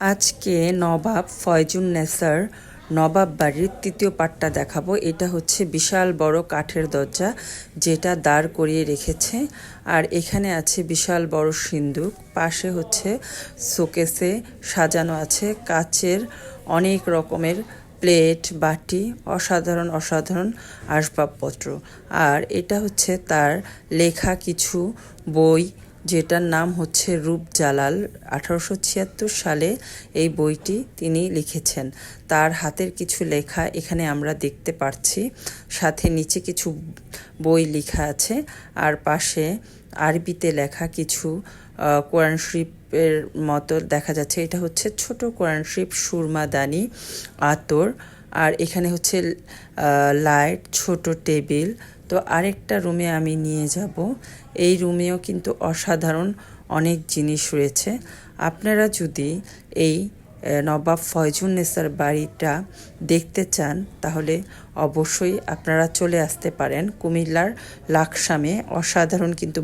আজকে নবাব ফয়জুন্নেসার নবাব বাড়ির তৃতীয় পার্টটা দেখাবো। এটা হচ্ছে বিশাল বড় কাঠের দরজা যেটা দাঁড় করিয়ে রেখেছে। আর এখানে আছে বিশাল বড় সিন্দুক, পাশে হচ্ছে শোকেসে সাজানো আছে কাচের অনেক রকমের প্লেট, বাটি, অসাধারণ অসাধারণ আসবাবপত্র। আর এটা হচ্ছে তার লেখা কিছু বই, যেটার নাম হচ্ছে রূপজালাল। 1876 সালে এই বইটি তিনি লিখেছেন। তার হাতের কিছু লেখা এখানে আমরা দেখতে পাচ্ছি, সাথে নিচে কিছু বই লেখা আছে। আর পাশে আরবিতে লেখা কিছু কোরআন শরীফের মতো দেখা যাচ্ছে। এটা হচ্ছে ছোট কোরআন শরীফ, সুরমাদানি, আতর। আর এখানে হচ্ছে লাইট, ছোট টেবিল। তো আরেকটা রুমে আমি নিয়ে যাব। এই রুমেও কিন্তু অসাধারণ অনেক জিনিস রয়েছে। আপনারা যদি এই নবাব ফয়জুন্নেসার বাড়িটা দেখতে চান তাহলে অবশ্যই আপনারা চলে আসতে পারেন কুমিল্লার লাকসামে। অসাধারণ কিন্তু